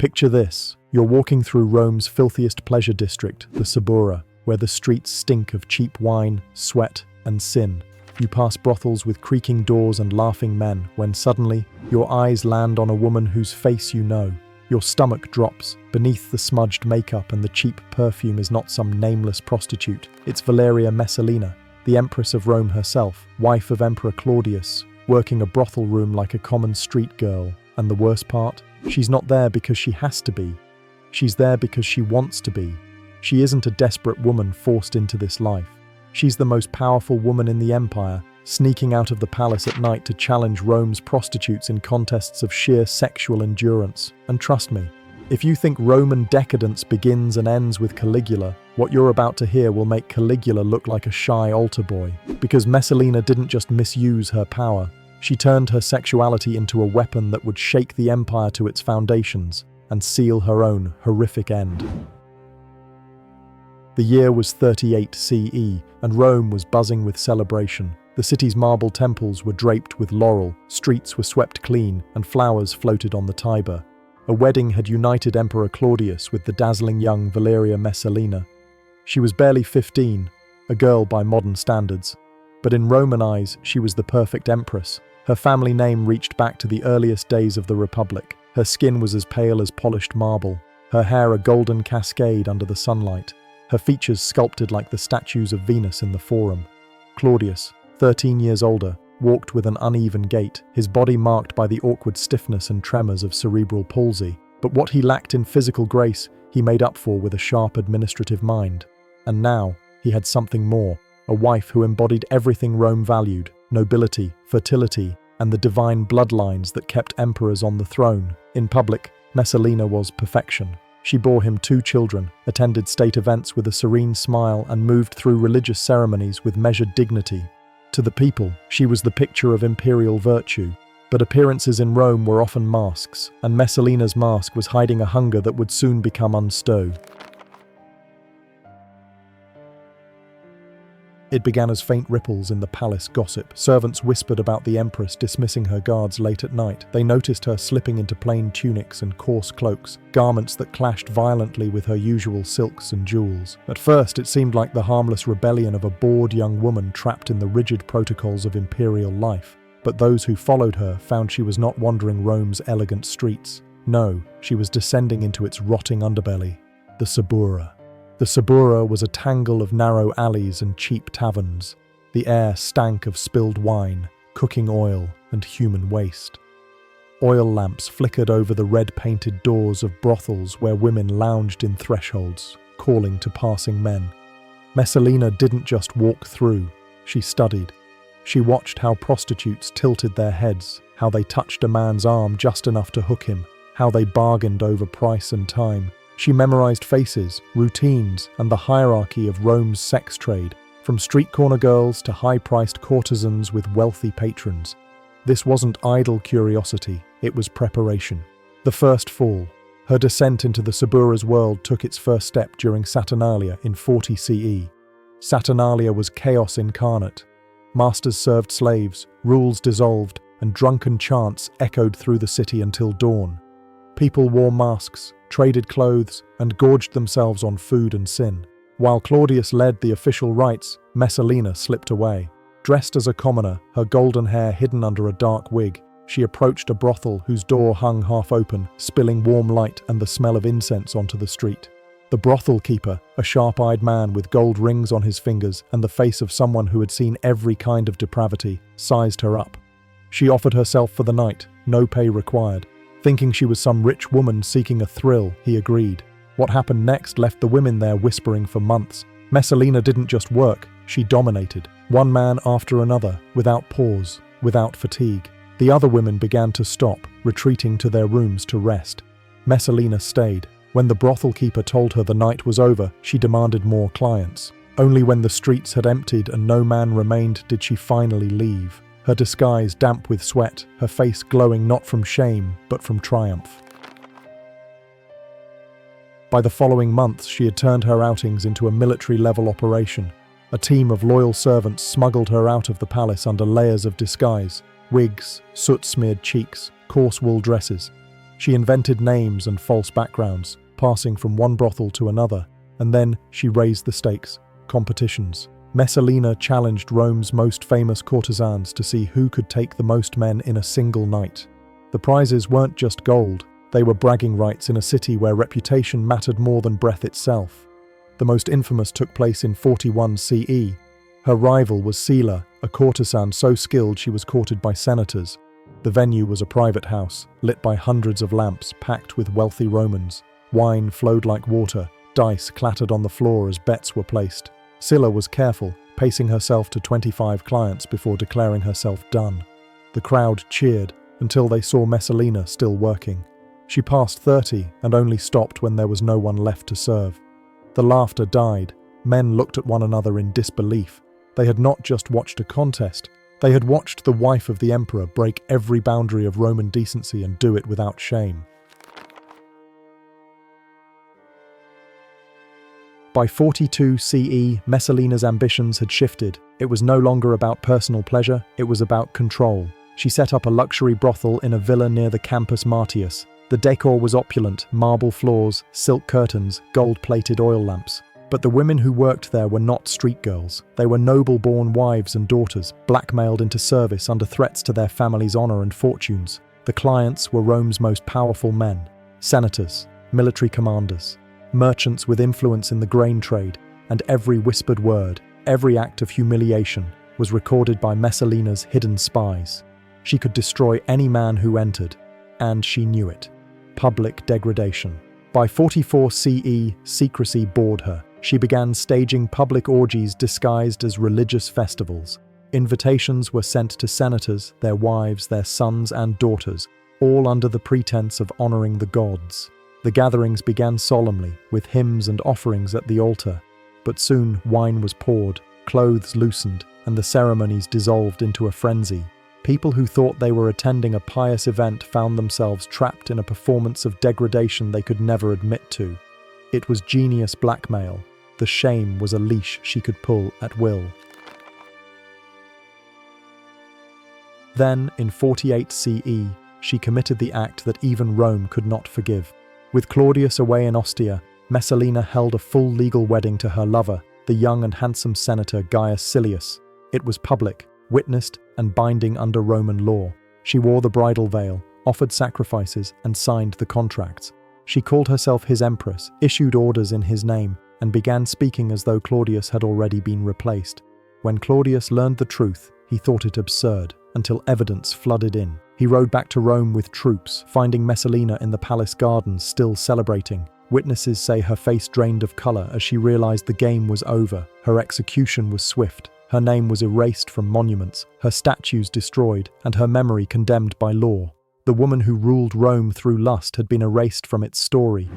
Picture this. You're walking through Rome's filthiest pleasure district, the Subura, where the streets stink of cheap wine, sweat, and sin. You pass brothels with creaking doors and laughing men, when suddenly, your eyes land on a woman whose face you know. Your stomach drops. Beneath the smudged makeup and the cheap perfume is not some nameless prostitute. It's Valeria Messalina, the Empress of Rome herself, wife of Emperor Claudius, working a brothel room like a common street girl. And the worst part? She's not there because she has to be. She's there because she wants to be. She isn't a desperate woman forced into this life. She's the most powerful woman in the empire, sneaking out of the palace at night to challenge Rome's prostitutes in contests of sheer sexual endurance. And trust me, if you think Roman decadence begins and ends with Caligula, what you're about to hear will make Caligula look like a shy altar boy. Because Messalina didn't just misuse her power, she turned her sexuality into a weapon that would shake the empire to its foundations and seal her own horrific end. The year was 38 CE, and Rome was buzzing with celebration. The city's marble temples were draped with laurel, streets were swept clean, and flowers floated on the Tiber. A wedding had united Emperor Claudius with the dazzling young Valeria Messalina. She was barely 15, a girl by modern standards. But in Roman eyes, she was the perfect empress. Her family name reached back to the earliest days of the Republic. Her skin was as pale as polished marble, her hair a golden cascade under the sunlight, her features sculpted like the statues of Venus in the Forum. Claudius, 13 years older, walked with an uneven gait, his body marked by the awkward stiffness and tremors of cerebral palsy. But what he lacked in physical grace, he made up for with a sharp administrative mind. And now, he had something more, a wife who embodied everything Rome valued: nobility, fertility, and the divine bloodlines that kept emperors on the throne. In public, Messalina was perfection. She bore him 2 children, attended state events with a serene smile, and moved through religious ceremonies with measured dignity. To the people, she was the picture of imperial virtue. But appearances in Rome were often masks, and Messalina's mask was hiding a hunger that would soon become unstowed. It began as faint ripples in the palace gossip. Servants whispered about the Empress dismissing her guards late at night. They noticed her slipping into plain tunics and coarse cloaks, garments that clashed violently with her usual silks and jewels. At first, it seemed like the harmless rebellion of a bored young woman trapped in the rigid protocols of imperial life. But those who followed her found she was not wandering Rome's elegant streets. No, she was descending into its rotting underbelly, the Subura. The Subura was a tangle of narrow alleys and cheap taverns. The air stank of spilled wine, cooking oil, and human waste. Oil lamps flickered over the red-painted doors of brothels where women lounged in thresholds, calling to passing men. Messalina didn't just walk through, she studied. She watched how prostitutes tilted their heads, how they touched a man's arm just enough to hook him, how they bargained over price and time. She memorized faces, routines, and the hierarchy of Rome's sex trade, from street corner girls to high-priced courtesans with wealthy patrons. This wasn't idle curiosity, it was preparation. The first fall. Her descent into the Sabura's world took its first step during Saturnalia in 40 CE. Saturnalia was chaos incarnate. Masters served slaves, rules dissolved, and drunken chants echoed through the city until dawn. People wore masks, traded clothes, and gorged themselves on food and sin. While Claudius led the official rites, Messalina slipped away. Dressed as a commoner, her golden hair hidden under a dark wig, she approached a brothel whose door hung half open, spilling warm light and the smell of incense onto the street. The brothel keeper, a sharp-eyed man with gold rings on his fingers and the face of someone who had seen every kind of depravity, sized her up. She offered herself for the night, no pay required. Thinking she was some rich woman seeking a thrill, he agreed. What happened next left the women there whispering for months. Messalina didn't just work, she dominated. One man after another, without pause, without fatigue. The other women began to stop, retreating to their rooms to rest. Messalina stayed. When the brothel keeper told her the night was over, she demanded more clients. Only when the streets had emptied and no man remained did she finally leave. Her disguise damp with sweat, her face glowing not from shame, but from triumph. By the following months, she had turned her outings into a military-level operation. A team of loyal servants smuggled her out of the palace under layers of disguise: wigs, soot-smeared cheeks, coarse wool dresses. She invented names and false backgrounds, passing from one brothel to another, and then she raised the stakes. Competitions. Messalina challenged Rome's most famous courtesans to see who could take the most men in a single night. The prizes weren't just gold, they were bragging rights in a city where reputation mattered more than breath itself. The most infamous took place in 41 CE. Her rival was Sila, a courtesan so skilled she was courted by senators. The venue was a private house, lit by hundreds of lamps packed with wealthy Romans. Wine flowed like water, dice clattered on the floor as bets were placed. Sila was careful, pacing herself to 25 clients before declaring herself done. The crowd cheered until they saw Messalina still working. She passed 30 and only stopped when there was no one left to serve. The laughter died. Men looked at one another in disbelief. They had not just watched a contest, they had watched the wife of the emperor break every boundary of Roman decency and do it without shame. By 42 CE, Messalina's ambitions had shifted. It was no longer about personal pleasure, it was about control. She set up a luxury brothel in a villa near the Campus Martius. The decor was opulent, marble floors, silk curtains, gold-plated oil lamps. But the women who worked there were not street girls. They were noble-born wives and daughters, blackmailed into service under threats to their family's honor and fortunes. The clients were Rome's most powerful men: senators, military commanders, merchants with influence in the grain trade, and every whispered word, every act of humiliation was recorded by Messalina's hidden spies. She could destroy any man who entered, and she knew it. Public degradation. By 44 CE, secrecy bored her. She began staging public orgies disguised as religious festivals. Invitations were sent to senators, their wives, their sons and daughters, all under the pretense of honoring the gods. The gatherings began solemnly, with hymns and offerings at the altar. But soon wine was poured, clothes loosened, and the ceremonies dissolved into a frenzy. People who thought they were attending a pious event found themselves trapped in a performance of degradation they could never admit to. It was genius blackmail. The shame was a leash she could pull at will. Then, in 48 CE, she committed the act that even Rome could not forgive. With Claudius away in Ostia, Messalina held a full legal wedding to her lover, the young and handsome senator Gaius Silius. It was public, witnessed, and binding under Roman law. She wore the bridal veil, offered sacrifices, and signed the contracts. She called herself his Empress, issued orders in his name, and began speaking as though Claudius had already been replaced. When Claudius learned the truth, he thought it absurd, until evidence flooded in. He rode back to Rome with troops, finding Messalina in the palace gardens still celebrating. Witnesses say her face drained of color as she realized the game was over. Her execution was swift. Her name was erased from monuments, her statues destroyed, and her memory condemned by law. The woman who ruled Rome through lust had been erased from its story.